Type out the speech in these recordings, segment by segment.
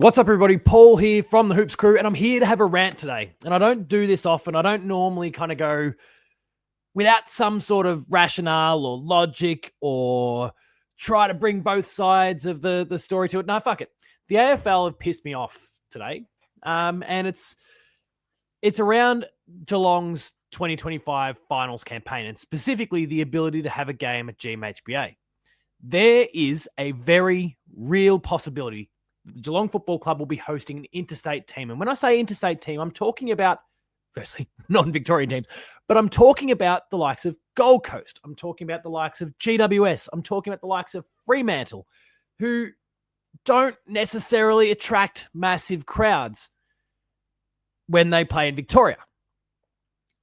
What's up, everybody? Paul here from the Hoops Crew, and I'm here to have a rant today. And I don't do this often. I don't normally kind of go without some sort of rationale or logic or try to bring both sides of the story to it. No, fuck it. The AFL have pissed me off today. And it's around Geelong's 2025 finals campaign, and specifically the ability to have a game at GMHBA. There is a very real possibility the Geelong Football Club will be hosting an interstate team. And when I say interstate team, I'm talking about, firstly, non-Victorian teams, but I'm talking about the likes of Gold Coast. I'm talking about the likes of GWS. I'm talking about the likes of Fremantle, who don't necessarily attract massive crowds when they play in Victoria.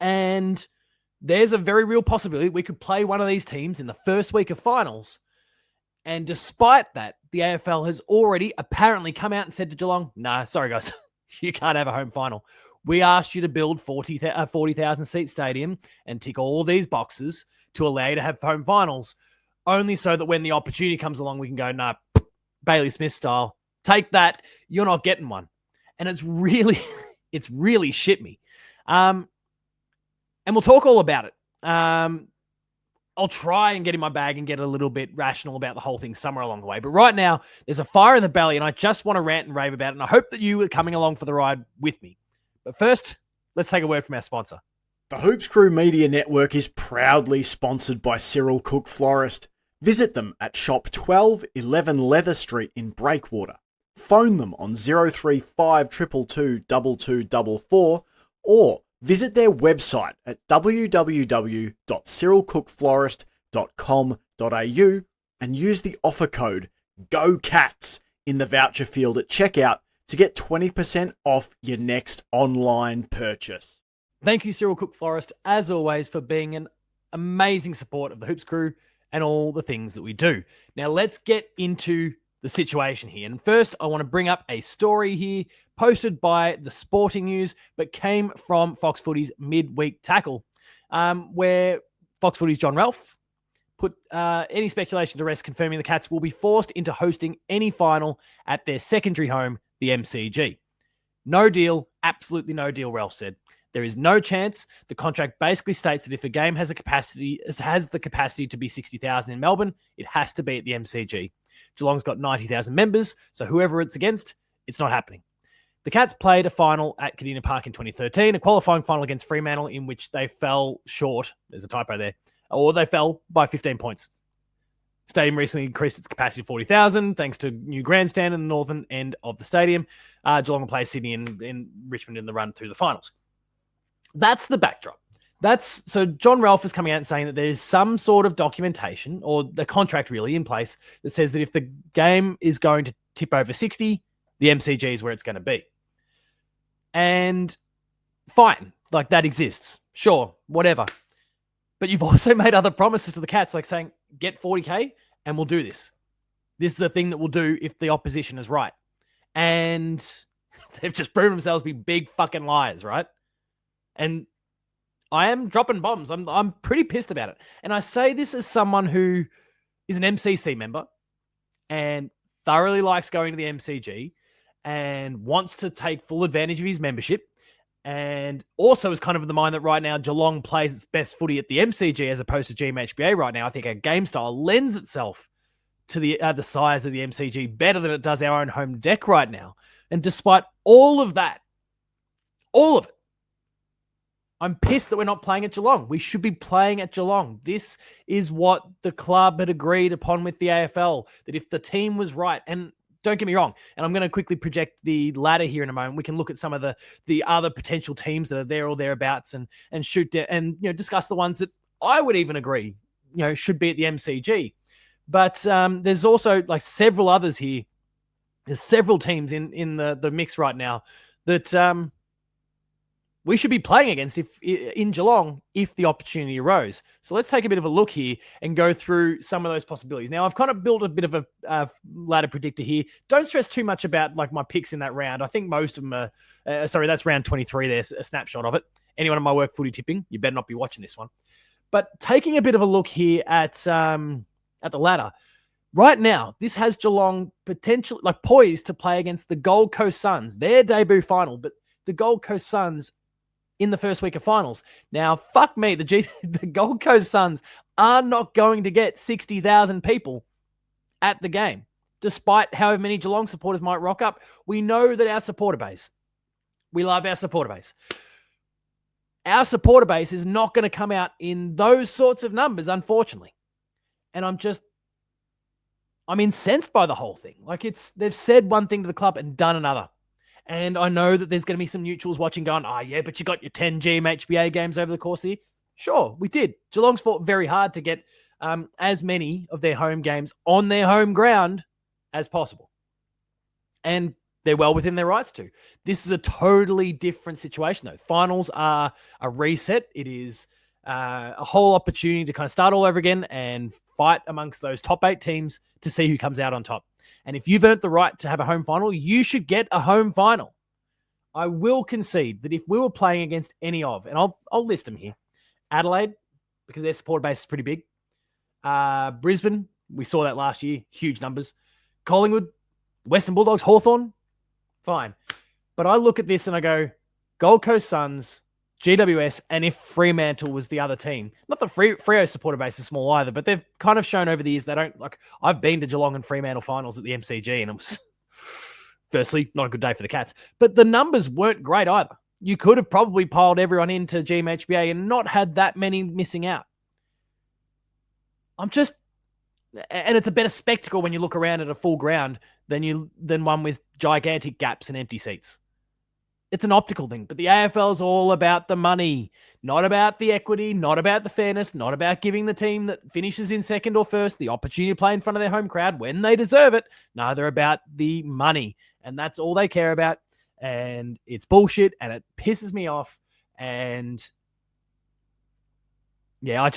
And there's a very real possibility we could play one of these teams in the first week of finals. And despite that, the AFL has already apparently come out and said to Geelong, nah, sorry guys, you can't have a home final. We asked you to build 40,000 seat stadium and tick all these boxes to allow you to have home finals, only so that when the opportunity comes along, we can go, nah, Bailey Smith style, take that, you're not getting one. And it's really shit me. And we'll talk all about it. I'll try and get in my bag and get a little bit rational about the whole thing somewhere along the way. But right now, there's a fire in the belly, and I just want to rant and rave about it. And I hope that you are coming along for the ride with me. But first, let's take a word from our sponsor. The Hoops Crew Media Network is proudly sponsored by Cyril Cook Florist. Visit them at Shop 1211 Leather Street in Breakwater. Phone them on 035 222 2244 or visit their website at www.cyrilcookflorist.com.au and use the offer code GOCATS in the voucher field at checkout to get 20% off your next online purchase. Thank you, Cyril Cook Florist, as always, for being an amazing support of the Hoops Crew and all the things that we do. Now, let's get into the situation here. And first, I want to bring up a story here posted by the Sporting News, but came from Fox Footy's midweek tackle, where Fox Footy's John Ralph put any speculation to rest, confirming the Cats will be forced into hosting any final at their secondary home, the MCG. No deal, absolutely no deal, Ralph said. There is no chance. The contract basically states that if a game has the capacity to be 60,000 in Melbourne, it has to be at the MCG. Geelong's got 90,000 members, so whoever it's against, it's not happening. The Cats played a final at Kadina Park in 2013, a qualifying final against Fremantle in which they fell short. There's a typo there. Or they fell by 15 points. Stadium recently increased its capacity to 40,000 thanks to new grandstand in the northern end of the stadium. Geelong will play Sydney and Richmond in the run through the finals. That's the backdrop. So John Ralph is coming out and saying that there's some sort of documentation or the contract really in place that says that if the game is going to tip over 60, the MCG is where it's going to be. And fine, like that exists. Sure, whatever. But you've also made other promises to the Cats, like saying, get 40K and we'll do this. This is a thing that we'll do if the opposition is right. And they've just proven themselves to be big fucking liars, right? And I am dropping bombs. I'm pretty pissed about it. And I say this as someone who is an MCC member and thoroughly likes going to the MCG and wants to take full advantage of his membership, and also is kind of in the mind that right now Geelong plays its best footy at the MCG as opposed to GMHBA right now. I think our game style lends itself to the size of the MCG better than it does our own home deck right now. And despite all of that, all of it, I'm pissed that we're not playing at Geelong. We should be playing at Geelong. This is what the club had agreed upon with the AFL, that if the team was right, and don't get me wrong, and I'm going to quickly project the ladder here in a moment. We can look at some of the other potential teams that are there or thereabouts and shoot and discuss the ones that I would even agree should be at the MCG. But there's also like several others here. There's several teams in the mix right now that we should be playing against in Geelong if the opportunity arose. So let's take a bit of a look here and go through some of those possibilities. Now, I've kind of built a bit of a ladder predictor here. Don't stress too much about like my picks in that round. I think most of them are, that's round 23. There's a snapshot of it. Anyone in my work footy tipping, you better not be watching this one. But taking a bit of a look here at the ladder, Right now, this has Geelong potentially like poised to play against the Gold Coast Suns, their debut final, but the Gold Coast Suns in the first week of finals. Now, fuck me, the Gold Coast Suns are not going to get 60,000 people at the game, despite however many Geelong supporters might rock up. We know that our supporter base, we love our supporter base. Our supporter base is not going to come out in those sorts of numbers, unfortunately. And I'm incensed by the whole thing. Like they've said one thing to the club and done another. And I know that there's going to be some neutrals watching going, yeah, but you got your 10 GMHBA games over the course of the year. Sure, we did. Geelong's fought very hard to get as many of their home games on their home ground as possible. And they're well within their rights to. This is a totally different situation, though. Finals are a reset. It is a whole opportunity to kind of start all over again and fight amongst those top 8 teams to see who comes out on top. And if you've earned the right to have a home final, you should get a home final. I will concede that if we were playing against any of, and I'll list them here, Adelaide, because their supporter base is pretty big. Brisbane, we saw that last year, huge numbers. Collingwood, Western Bulldogs, Hawthorn, fine. But I look at this and I go, Gold Coast Suns, GWS, and if Fremantle was the other team, not that Freo supporter base is small either, but they've kind of shown over the years they don't like. I've been to Geelong and Fremantle finals at the MCG, and it was firstly not a good day for the Cats, but the numbers weren't great either. You could have probably piled everyone into GMHBA and not had that many missing out. And it's a better spectacle when you look around at a full ground than one with gigantic gaps and empty seats. It's an optical thing, but the AFL is all about the money, not about the equity, not about the fairness, not about giving the team that finishes in second or first the opportunity to play in front of their home crowd when they deserve it. No, they're about the money, and that's all they care about, and it's bullshit, and it pisses me off, and yeah,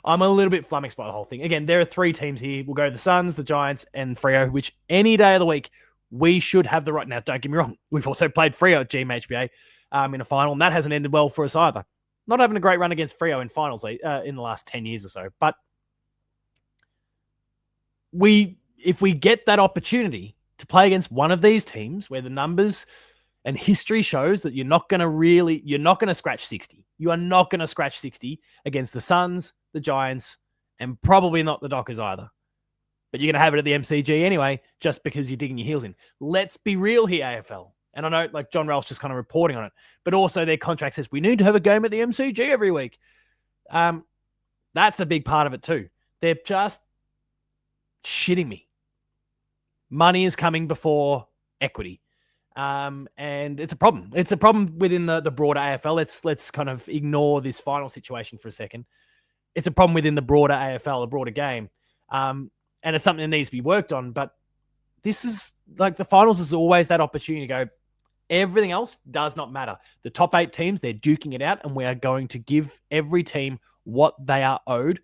I'm a little bit flummoxed by the whole thing. Again, there are 3 teams here. We'll go the Suns, the Giants, and Freo, which any day of the week, we should have the right. Now, don't get me wrong. We've also played Freo at GMHBA in a final, and that hasn't ended well for us either. Not having a great run against Freo in finals in the last 10 years or so. But if we get that opportunity to play against one of these teams where the numbers and history shows that you're not going to scratch 60. You are not going to scratch 60 against the Suns, the Giants, and probably not the Dockers either. But you're going to have it at the MCG anyway, just because you're digging your heels in. Let's be real here, AFL. And I know like John Ralph's just kind of reporting on it, but also their contract says we need to have a game at the MCG every week. That's a big part of it too. They're just shitting me. Money is coming before equity. And it's a problem. It's a problem within the broader AFL. Let's kind of ignore this final situation for a second. It's a problem within the broader AFL, the broader game. And it's something that needs to be worked on. But this is like the finals is always that opportunity to go, everything else does not matter. The top 8 teams, they're duking it out, and we are going to give every team what they are owed.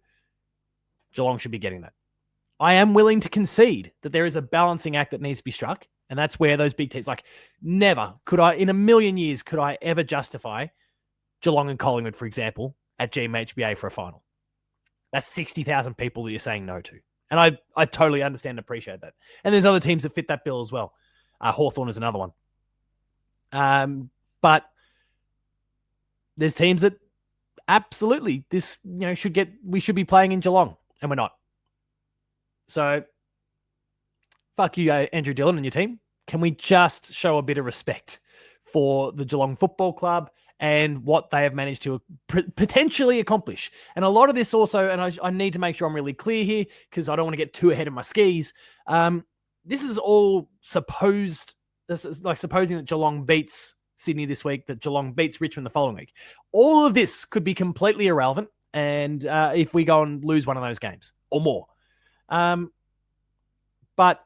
Geelong should be getting that. I am willing to concede that there is a balancing act that needs to be struck. And that's where those big teams, like never could I, in a million years, could I ever justify Geelong and Collingwood, for example, at GMHBA for a final. That's 60,000 people that you're saying no to. And I totally understand and appreciate that. And there's other teams that fit that bill as well. Hawthorn is another one. But there's teams that absolutely we should be playing in Geelong, and we're not. So fuck you, Andrew Dillon and your team. Can we just show a bit of respect for the Geelong Football Club and what they have managed to potentially accomplish? And a lot of this also, and I need to make sure I'm really clear here because I don't want to get too ahead of my skis. This is all supposed. This is like supposing that Geelong beats Sydney this week, that Geelong beats Richmond the following week. All of this could be completely irrelevant, and if we go and lose one of those games or more. But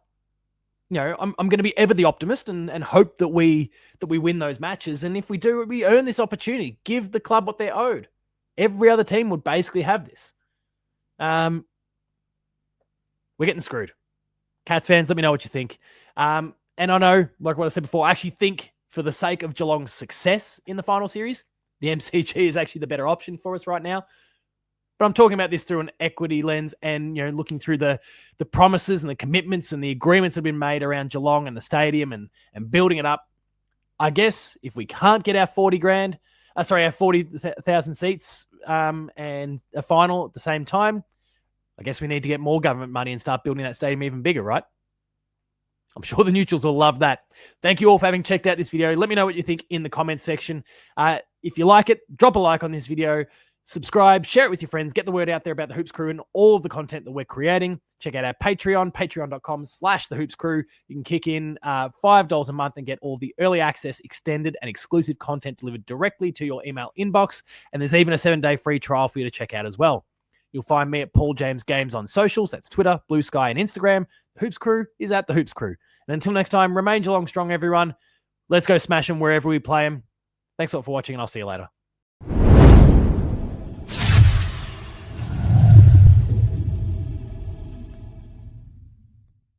I'm going to be ever the optimist and hope that we win those matches. And if we do, we earn this opportunity. Give the club what they're owed. Every other team would basically have this. We're getting screwed. Cats fans, let me know what you think. And I know, like what I said before, I actually think for the sake of Geelong's success in the final series, the MCG is actually the better option for us right now. But I'm talking about this through an equity lens and, looking through the promises and the commitments and the agreements that have been made around Geelong and the stadium and building it up. I guess if we can't get our 40,000 seats and a final at the same time, I guess we need to get more government money and start building that stadium even bigger, right? I'm sure the neutrals will love that. Thank you all for having checked out this video. Let me know what you think in the comments section. If you like it, drop a like on this video, subscribe, share it with your friends, get the word out there about the Hoops Crew and all of the content that we're creating. Check out our Patreon, patreon.com/thehoopscrew. You can kick in $5 a month and get all the early access, extended, and exclusive content delivered directly to your email inbox. And there's even a 7-day free trial for you to check out as well. You'll find me at Paul James Games on socials. That's Twitter, Blue Sky, and Instagram. The Hoops Crew is at The Hoops Crew. And until next time, remain Geelong strong, everyone. Let's go smash them wherever we play them. Thanks a lot for watching, and I'll see you later.